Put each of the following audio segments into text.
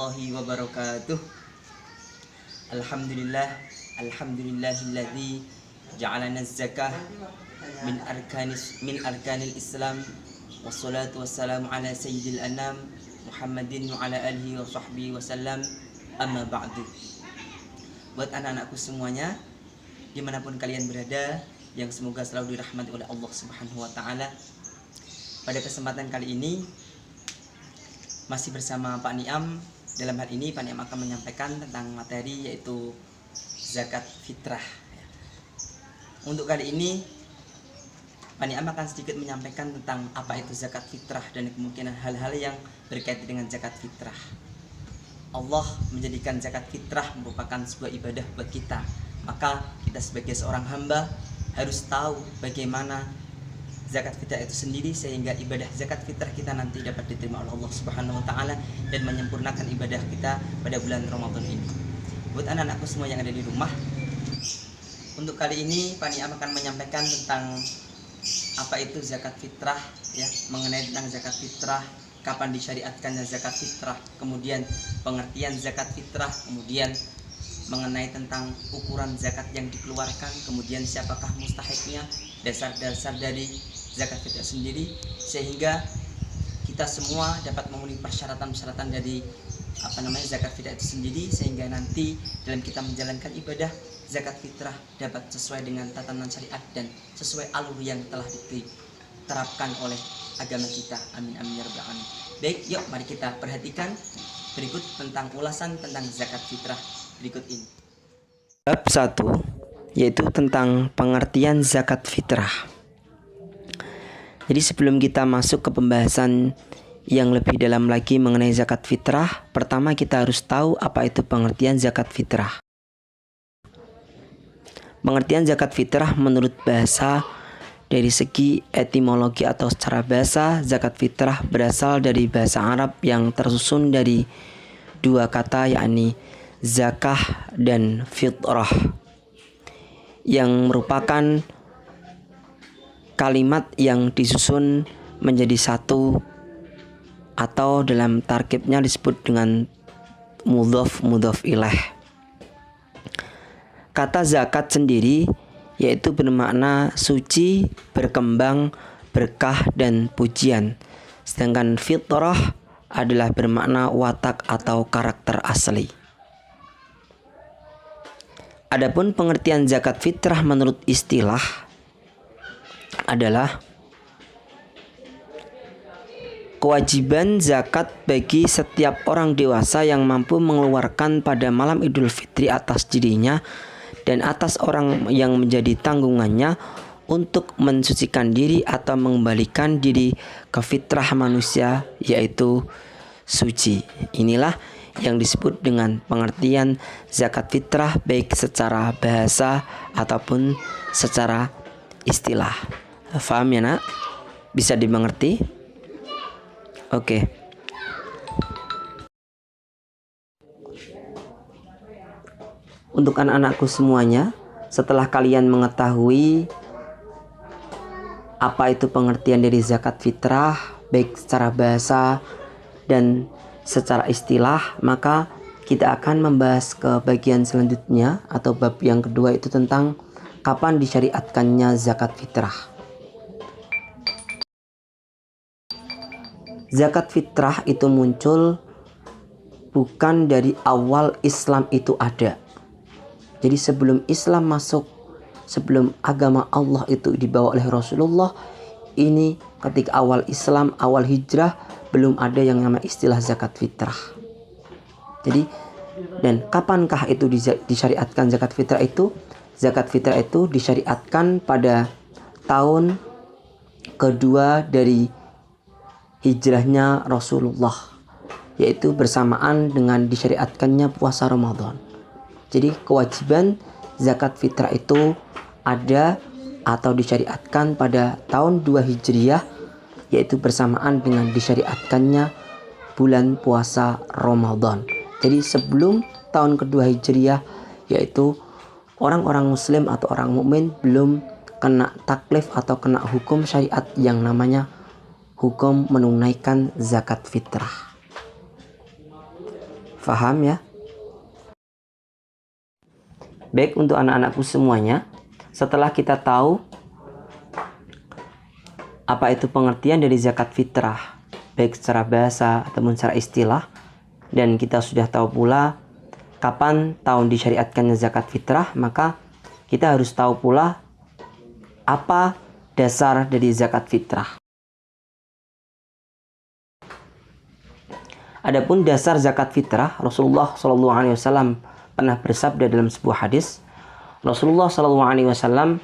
warahmatullahi wabarakatuh. Alhamdulillahilladzi ja'alana zakah min arkanil Islam, wassalatu wassalamu ala sayyidil anam Muhammadin wa ala alihi wa sahbihi wasallam. Amma ba'du. Buat anak-anakku semuanya dimanapun kalian berada, yang semoga selalu dirahmati oleh Allah Subhanahu wa ta'ala. Pada kesempatan kali ini masih bersama Pak Niam. Dalam hal ini Pak Niam akan menyampaikan tentang materi yaitu zakat fitrah. Untuk kali ini Pak Niam akan sedikit menyampaikan tentang apa itu zakat fitrah dan kemungkinan hal-hal yang berkaitan dengan zakat fitrah. Allah menjadikan zakat fitrah merupakan sebuah ibadah buat kita. Maka kita sebagai seorang hamba harus tahu bagaimana zakat fitrah itu sendiri, sehingga ibadah zakat fitrah kita nanti dapat diterima oleh Allah Subhanahu wa ta'ala dan menyempurnakan ibadah kita pada bulan Ramadan ini. Buat anak-anakku semua yang ada di rumah, untuk kali ini Pak Niam akan menyampaikan tentang apa itu zakat fitrah, ya, mengenai tentang zakat fitrah, kapan disyariatkannya zakat fitrah, kemudian pengertian zakat fitrah, kemudian mengenai tentang ukuran zakat yang dikeluarkan, kemudian siapakah mustahiknya, dasar-dasar dari zakat fitrah sendiri, sehingga kita semua dapat memenuhi persyaratan-persyaratan dari zakat fitrah itu sendiri, sehingga nanti dalam kita menjalankan ibadah zakat fitrah dapat sesuai dengan tatanan syariat dan sesuai alur yang telah diterapkan oleh agama kita. Amin amin ya rabbal alamin. Baik, yuk mari kita perhatikan berikut tentang ulasan tentang zakat fitrah berikut ini. Bab 1 yaitu tentang pengertian zakat fitrah. Jadi sebelum kita masuk ke pembahasan yang lebih dalam lagi mengenai zakat fitrah, pertama kita harus tahu apa itu pengertian zakat fitrah. Pengertian zakat fitrah menurut bahasa, dari segi etimologi atau secara bahasa, zakat fitrah berasal dari bahasa Arab yang tersusun dari dua kata, yakni zakah dan fitrah, yang merupakan kalimat yang disusun menjadi satu atau dalam tarkibnya disebut dengan mudhaf ilaih. Kata zakat sendiri yaitu bermakna suci, berkembang, berkah dan pujian. Sedangkan fitrah adalah bermakna watak atau karakter asli. Adapun pengertian zakat fitrah menurut istilah adalah kewajiban zakat bagi setiap orang dewasa yang mampu mengeluarkan pada malam Idul Fitri atas dirinya dan atas orang yang menjadi tanggungannya untuk mensucikan diri atau mengembalikan diri ke fitrah manusia, yaitu suci. Inilah yang disebut dengan pengertian zakat fitrah baik secara bahasa ataupun secara istilah. Faham ya nak? Bisa dimengerti? Oke. Untuk anak-anakku semuanya, setelah kalian mengetahui apa itu pengertian dari zakat fitrah baik secara bahasa dan secara istilah, maka kita akan membahas ke bagian selanjutnya atau bab yang kedua, itu tentang kapan disyariatkannya zakat fitrah. Zakat fitrah itu muncul bukan dari awal Islam itu ada. Jadi sebelum Islam masuk, sebelum agama Allah itu dibawa oleh Rasulullah, ini ketika awal Islam, awal hijrah, belum ada yang namanya istilah zakat fitrah. Jadi, dan kapankah itu disyariatkan zakat fitrah itu? Zakat fitrah itu disyariatkan pada tahun kedua dari hijrahnya Rasulullah, yaitu bersamaan dengan disyariatkannya puasa Ramadan. Jadi kewajiban zakat fitrah itu ada atau disyariatkan pada tahun 2 Hijriah, yaitu bersamaan dengan disyariatkannya bulan puasa Ramadan. Jadi sebelum tahun kedua Hijriah, yaitu orang-orang muslim atau orang mukmin belum kena taklif atau kena hukum syariat yang namanya hukum menunaikan zakat fitrah. Faham ya? Baik, untuk anak-anakku semuanya, setelah kita tahu apa itu pengertian dari zakat fitrah, baik secara bahasa ataupun secara istilah, dan kita sudah tahu pula kapan tahun disyariatkannya zakat fitrah, maka kita harus tahu pula apa dasar dari zakat fitrah. Adapun dasar zakat fitrah, Rasulullah SAW pernah bersabda dalam sebuah hadis, Rasulullah SAW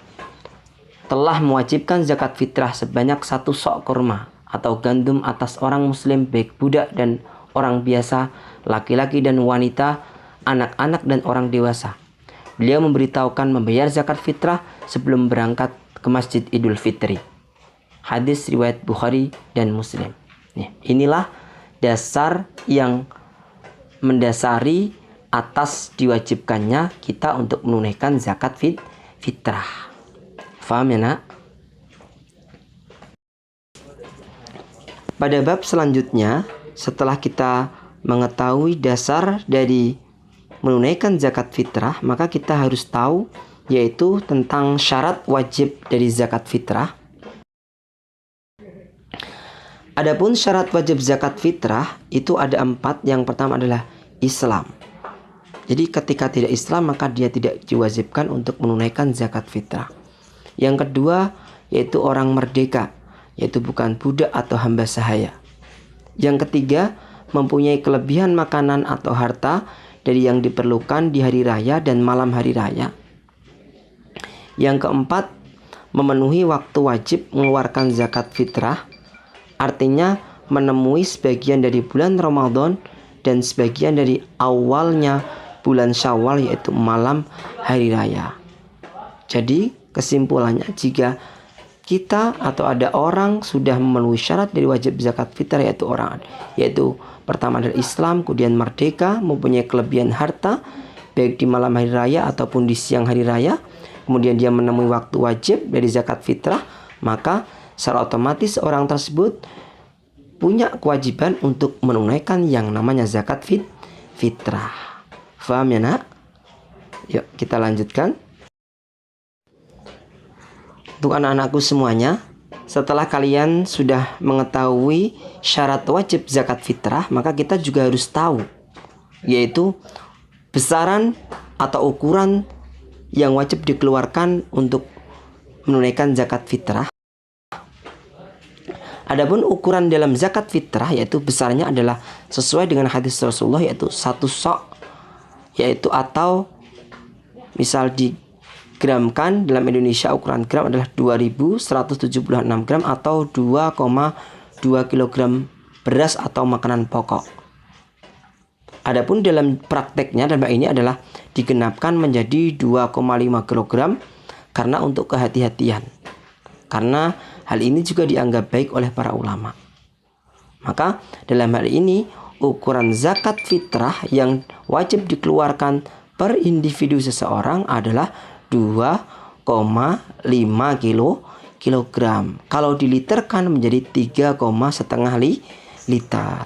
telah mewajibkan zakat fitrah sebanyak 1 sok kurma atau gandum atas orang muslim, baik budak dan orang biasa, laki-laki dan wanita, anak-anak dan orang dewasa. Beliau memberitahukan membayar zakat fitrah sebelum berangkat ke Masjid Idul Fitri. Hadis riwayat Bukhari dan Muslim. Inilah dasar yang mendasari atas diwajibkannya kita untuk menunaikan zakat fitrah. Faham ya nak? Pada bab selanjutnya, setelah kita mengetahui dasar dari menunaikan zakat fitrah, maka kita harus tahu yaitu tentang syarat wajib dari zakat fitrah. Adapun syarat wajib zakat fitrah itu ada 4. Yang pertama adalah Islam. Jadi ketika tidak Islam maka dia tidak diwajibkan untuk menunaikan zakat fitrah. Yang kedua yaitu orang merdeka, yaitu bukan budak atau hamba sahaya. Yang ketiga mempunyai kelebihan makanan atau harta dari yang diperlukan di hari raya dan malam hari raya. Yang keempat memenuhi waktu wajib mengeluarkan zakat fitrah, artinya menemui sebagian dari bulan Ramadan dan sebagian dari awalnya bulan Syawal, yaitu malam hari raya. Jadi kesimpulannya, jika kita atau ada orang sudah memenuhi syarat dari wajib zakat fitrah, yaitu pertama adalah Islam, kemudian merdeka, mempunyai kelebihan harta baik di malam hari raya ataupun di siang hari raya, kemudian dia menemui waktu wajib dari zakat fitrah, maka secara otomatis orang tersebut punya kewajiban untuk menunaikan yang namanya zakat fitrah. Faham ya nak? Yuk kita lanjutkan. Untuk anak-anakku semuanya, setelah kalian sudah mengetahui syarat wajib zakat fitrah, maka kita juga harus tahu yaitu besaran atau ukuran yang wajib dikeluarkan untuk menunaikan zakat fitrah. Adapun ukuran dalam zakat fitrah yaitu besarnya adalah sesuai dengan hadis Rasulullah, yaitu 1 sok, yaitu atau misal digramkan dalam Indonesia ukuran gram adalah 2176 gram atau 2,2 kg beras atau makanan pokok. Adapun dalam prakteknya dalam ini adalah digenapkan menjadi 2,5 kg karena untuk kehati-hatian. Karena hal ini juga dianggap baik oleh para ulama. Maka dalam hal ini ukuran zakat fitrah yang wajib dikeluarkan per individu seseorang adalah 2,5 kilogram. Kalau diliterkan menjadi 3,5 liter.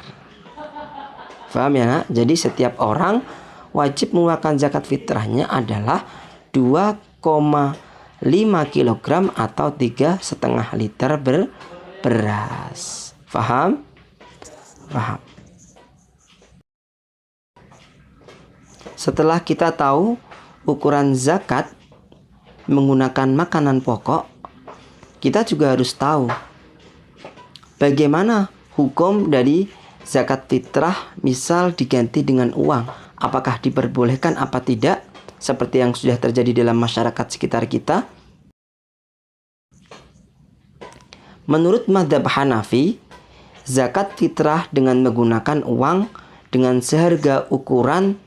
Paham ya nak? Jadi setiap orang wajib mengeluarkan zakat fitrahnya adalah 2,5 kilogram atau 3,5 liter beras. Paham? Paham. Setelah kita tahu ukuran zakat menggunakan makanan pokok, kita juga harus tahu bagaimana hukum dari zakat fitrah misal diganti dengan uang. Apakah diperbolehkan apa tidak? Seperti yang sudah terjadi dalam masyarakat sekitar kita. Menurut mazhab Hanafi, zakat fitrah dengan menggunakan uang dengan seharga ukuran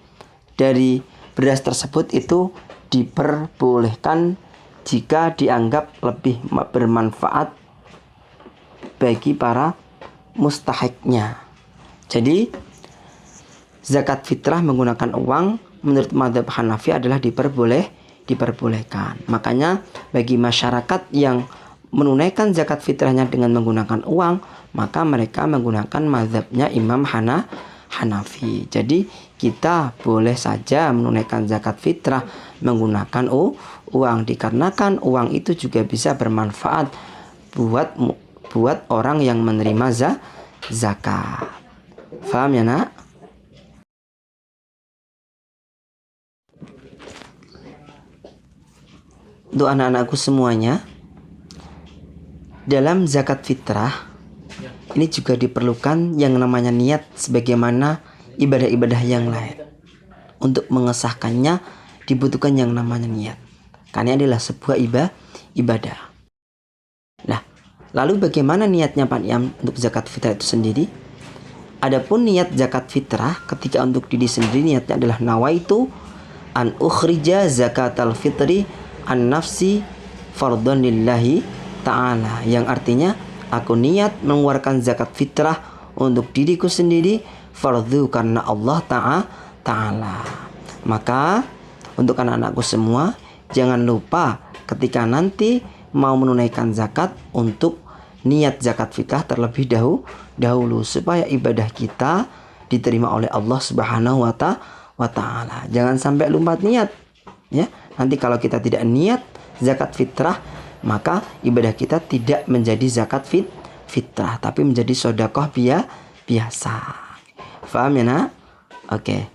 dari beras tersebut itu diperbolehkan jika dianggap lebih bermanfaat bagi para mustahiknya. Jadi zakat fitrah menggunakan uang menurut mazhab Hanafi adalah diperbolehkan. Makanya bagi masyarakat yang menunaikan zakat fitrahnya dengan menggunakan uang, maka mereka menggunakan mazhabnya Imam Hanafi. Jadi kita boleh saja menunaikan zakat fitrah menggunakan uang, dikarenakan uang itu juga bisa bermanfaat buat orang yang menerima zakat. Faham ya nak? Untuk anak-anakku semuanya, dalam zakat fitrah ini juga diperlukan yang namanya niat sebagaimana ibadah-ibadah yang lain. Untuk mengesahkannya dibutuhkan yang namanya niat. Karena ini adalah sebuah ibadah. Nah, lalu bagaimana niatnya Pak Niam untuk zakat fitrah itu sendiri? Adapun niat zakat fitrah ketika untuk diri sendiri niatnya adalah nawaitu an ukhrija zakatal fitri an nafsi fardhan lillahi ta'ala, yang artinya aku niat mengeluarkan zakat fitrah untuk diriku sendiri, fardu karena Allah Ta'ala. Maka untuk anak-anakku semua, jangan lupa ketika nanti mau menunaikan zakat untuk niat zakat fitrah terlebih dahulu supaya ibadah kita diterima oleh Allah Subhanahu wa Ta'ala. Jangan sampai lupa niat, ya. Nanti kalau kita tidak niat zakat fitrah, maka ibadah kita tidak menjadi zakat fitrah, tapi menjadi sedekah biasa. Faham ya nak? Oke.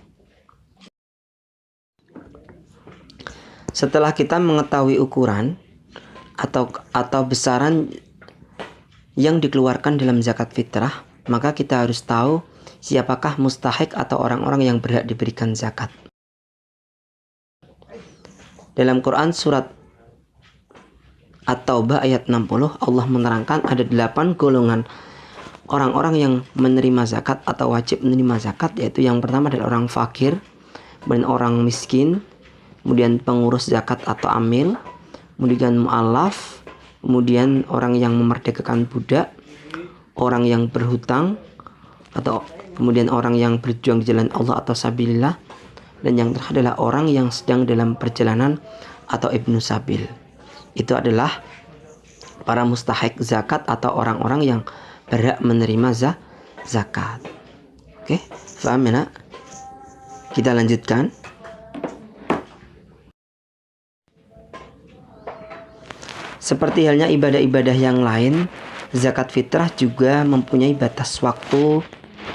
Setelah kita mengetahui ukuran atau besaran yang dikeluarkan dalam zakat fitrah, maka kita harus tahu siapakah mustahik atau orang-orang yang berhak diberikan zakat. Dalam Quran surat At-Taubah ayat 60, Allah menerangkan ada 8 golongan orang-orang yang menerima zakat atau wajib menerima zakat, yaitu yang pertama adalah orang fakir, kemudian orang miskin, kemudian pengurus zakat atau amil, kemudian mu'alaf, kemudian orang yang memerdekakan budak, orang yang berhutang, atau kemudian orang yang berjuang di jalan Allah atau sabilillah, dan yang terakhir adalah orang yang sedang dalam perjalanan atau ibnu sabil. Itu adalah para mustahik zakat atau orang-orang yang berhak menerima zakat. Oke, paham ya nak? Kita lanjutkan. Seperti halnya ibadah-ibadah yang lain, zakat fitrah juga mempunyai batas waktu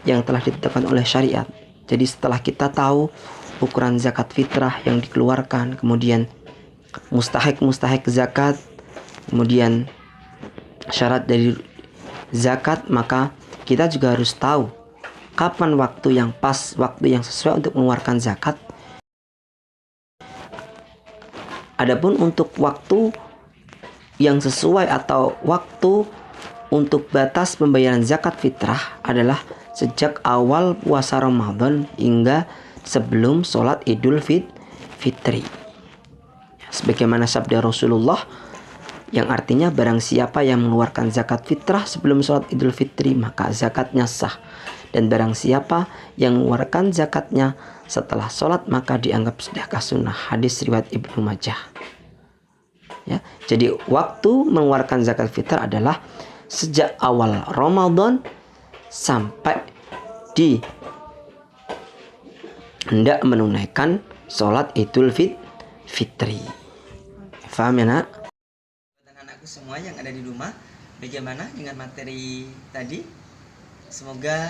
yang telah ditetapkan oleh syariat. Jadi setelah kita tahu ukuran zakat fitrah yang dikeluarkan, kemudian mustahik zakat, kemudian syarat dari zakat, maka kita juga harus tahu kapan waktu yang pas, waktu yang sesuai untuk mengeluarkan zakat. Adapun untuk waktu yang sesuai atau waktu untuk batas pembayaran zakat fitrah adalah sejak awal puasa Ramadan hingga sebelum sholat Idul Fitri. Sebagaimana sabda Rasulullah yang artinya barang siapa yang mengeluarkan zakat fitrah sebelum sholat Idul Fitri maka zakatnya sah, dan barang siapa yang mengeluarkan zakatnya setelah sholat maka dianggap sedekah sunnah. Hadis riwayat Ibnu Majah. Ya, jadi waktu mengeluarkan zakat fitrah adalah sejak awal Ramadan sampai di hendak menunaikan sholat Idul Fitri. Faham ya nak? Anak-anakku semua yang ada di rumah, bagaimana dengan materi tadi? Semoga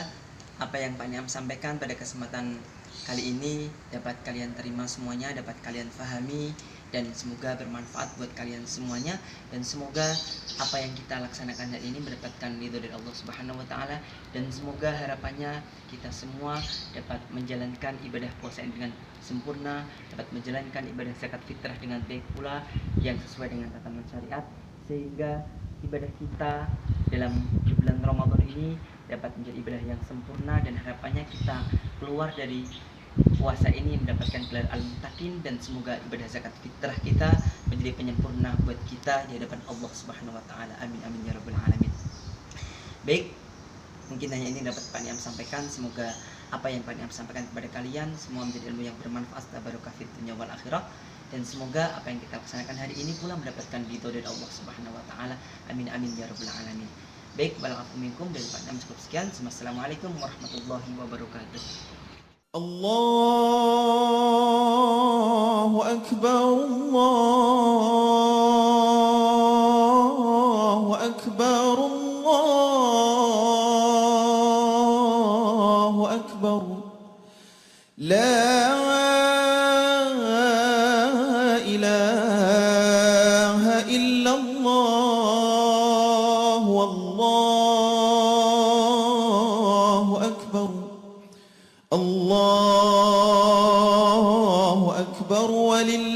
apa yang Pak Niam sampaikan pada kesempatan kali ini dapat kalian terima semuanya, dapat kalian pahami, dan semoga bermanfaat buat kalian semuanya, dan semoga apa yang kita laksanakan hari ini mendapatkan ridho dari Allah Subhanahu wa Ta'ala, dan semoga harapannya kita semua dapat menjalankan ibadah puasa dengan sempurna, dapat menjalankan ibadah zakat fitrah dengan baik pula yang sesuai dengan tatanan syariat, sehingga ibadah kita dalam bulan Ramadan ini dapat menjadi ibadah yang sempurna, dan harapannya kita keluar dari puasa ini mendapatkan gelar al-muttaqin, dan semoga ibadah zakat fitrah kita menjadi penyempurna buat kita di hadapan Allah Subhanahu wa Ta'ala. Amin amin ya rabbal alamin. Baik, mungkin hanya ini dapat Pak Niam sampaikan. Semoga apa yang Pak Niam sampaikan kepada kalian semua menjadi ilmu yang bermanfaat barokah fid dunya wal akhirah, dan semoga apa yang kita laksanakan hari ini pula mendapatkan ridho dari Allah Subhanahu wa Ta'ala. Amin amin ya rabbal alamin. Baik, balaghakum minkum, dari Pak Nam cukup sekian. Wassalamualaikum warahmatullahi wabarakatuh. الله أكبر الله أكبر الله أكبر لا إله إلا الله والله أكبر الله أكبر ولله